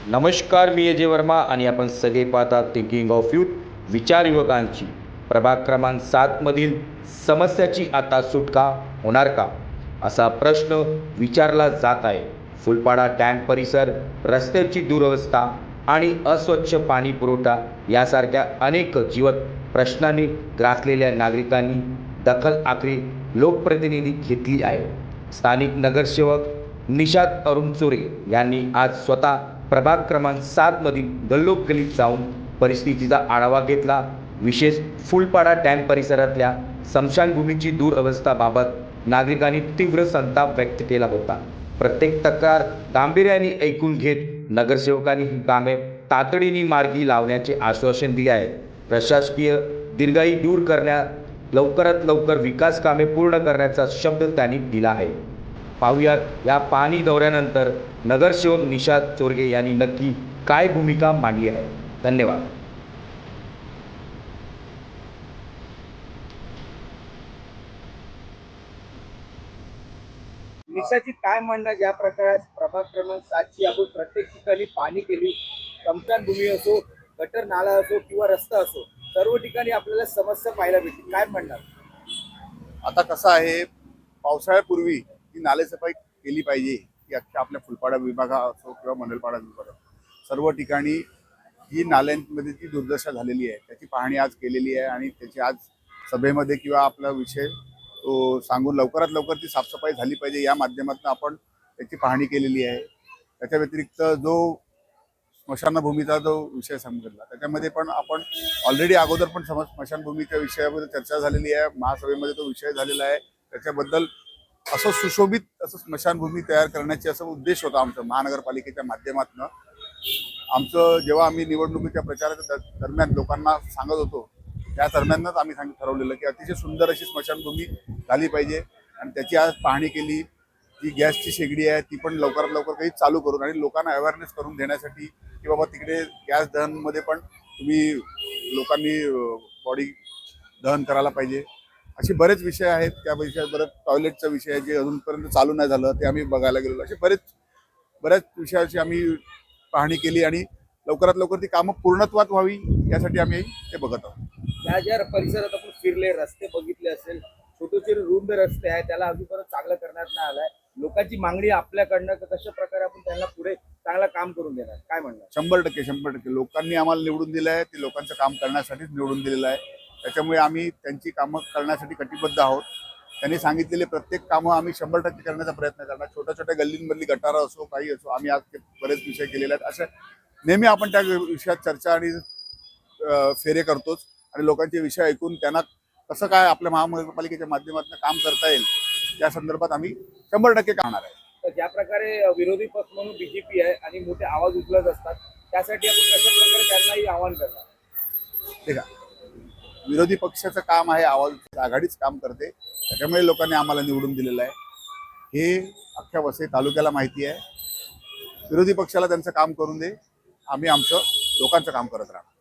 नमस्कार, मी अजय वर्मा आणि आपण सगळे पाहता थिंकिंग ऑफ यूथ, विचार युवकांची. प्रभाग क्रमांक 7मधील समस्याची आता सुटका होणार का, असा प्रश्न विचारला जात आहे. फुलपाडा टँक परिसर, रस्त्याची दुरवस्था आणि अस्वच्छ पाणी पुरवठा यासारख्या अनेक जीवत प्रश्नांनी ग्रासलेल्या नागरिकांनी दखल आखरी लोकप्रतिनिधी घेतली आहे. स्थानिक नगरसेवक निषाद अरुण चोरे यांनी आज स्वतः प्रभाग क्रमांक 7मधील गल्लोक गल्लीत जाऊन परिस्थितीचा आढावा घेतला. विशेष फुलपाडा टँक परिसरातल्या स्मशानभूमीची दुरवस्थाबाबत नागरिकांनी तीव्र संताप व्यक्त केला होता. प्रत्येक तक्रार गांभीर्याने ऐकून घेत नगरसेवकांनी ही कामे तातडीने मार्गी लावण्याचे आश्वासन दिले आहे. प्रशासकीय दिरंगाई दूर करण्यात लवकरात लवकर विकास कामे पूर्ण करण्याचा शब्द त्यांनी दिला आहे. पाहुयात या पाणी दौऱ्यानंतर नगरसेवक निषाद चोरगे यांनी नक्की काय भूमिका मांडली आहे. धन्यवाद. निशाची काय म्हणणं, ज्या प्रकारे प्रभाग क्रमांक 7ची आपण प्रत्येक ठिकाणी पाणी केली, स्मशानभूमी असो, गटर नाला असो किंवा रस्ता असो, सर्व ठिकाणी आपल्याला समस्या पाहायला भेटते. काय म्हणणार? आता कसं आहे, पावसाळ्यापूर्वी ही नालेसफाई केली पाहिजे की अख्ख्या आपल्या फुलपाडा विभागा असो किंवा मंडलपाडा विभाग, सर्व ठिकाणी ही नाल्यांमध्ये जी दुर्दशा झालेली आहे त्याची पाहणी आज केलेली आहे आणि त्याची आज सभेमध्ये किंवा आपला विषय तो सांगून लवकरात लवकर ती साफसफाई झाली पाहिजे या माध्यमातून आपण त्याची पाहणी केलेली आहे. त्याच्या व्यतिरिक्त जो स्मशानभूमीचा जो विषय सांगितला त्याच्यामध्ये पण आपण ऑलरेडी अगोदर पण स्मशानभूमीच्या विषयामध्ये चर्चा झालेली आहे, महासभेमध्ये तो विषय झालेला आहे. त्याच्याबद्दल असं सुशोभित असं स्मशानभूमी तयार करण्याचा असा उद्देश होता आमचा महानगरपालिकेच्या माध्यमातून. आमचं जेव्हा आम्ही निवडणुकीच्या प्रचाराच्या दरम्यान लोकांना सांगत होतो त्या दरम्यानच आम्ही ठरवलेलं की अतिशय सुंदर अशी स्मशानभूमी झाली पाहिजे आणि त्याची आज पाहणी केली. जी गॅसची शेगडी आहे ती पण लवकरात लवकर काही चालू करून आणि लोकांना अवेअरनेस करून देण्यासाठी की बाबा तिकडे गॅस दहनमध्ये पण तुम्ही लोकांनी बॉडी दहन करायला पाहिजे. असे बरेच विषय आहेत. त्या विषयात बरेच टॉयलेटचा विषय आहे जे अजूनपर्यंत चालू नाही झालं, ते आम्ही बघायला गेलो. असे बऱ्याच विषयाची आम्ही पाहणी केली आणि लवकरात लवकर ती कामं पूर्णत्वात व्हावी यासाठी आम्ही ते बघत आहोत. ज्या ज्या परिसरात आपण फिरले, रस्ते बघितले असेल, छोटे छोटे रुंद रस्ते आहेत, त्याला अजूनपर्यंत चांगलं करण्यात नाही आलंय. लोकांची मागणी आपल्याकडनं कशा प्रकारे आपण त्यांना पुढे चांगलं काम करून देणार, काय म्हणणार? 100% लोकांनी आम्हाला निवडून दिलं आहे, ते लोकांचं काम करण्यासाठीच निवडून दिलेलं आहे. त्याच्यामुळे आम्ही त्यांची कामं करण्यासाठी कटिबद्ध आहोत. त्यांनी सांगितलेले प्रत्येक कामं आम्ही 100% करण्याचा प्रयत्न करणार. छोट्या छोट्या गल्लींमधली गटारं असो, काही असो, आम्ही आज बरेच विषय केलेले आहेत. अशा नेहमी आपण त्या विषयात चर्चा आणि फेरे करतोच आणि लोकांचे विषय ऐकून त्यांना कसं काय आपल्या महानगरपालिकेच्या माध्यमातून काम करता येईल या संदर्भात आम्ही 100% करणार आहे. तर ज्या प्रकारे विरोधी पक्ष म्हणून बीजेपी आहे आणि मोठे आवाज उचलत असतात, त्यासाठी आपण कशा प्रकारे त्यांनाही आवाहन करणार? ठीक आहे, विरोधी पक्षाचं काम आहे, आवाज आघाडीच काम करते, त्याच्यामुळे लोकांनी आम्हाला निवडून दिलेलं आहे. हे अख्ख्या वसई तालुक्याला माहिती आहे. विरोधी पक्षाला त्यांचं काम करून दे, आम्ही आमचं लोकांचं काम करत राहणार.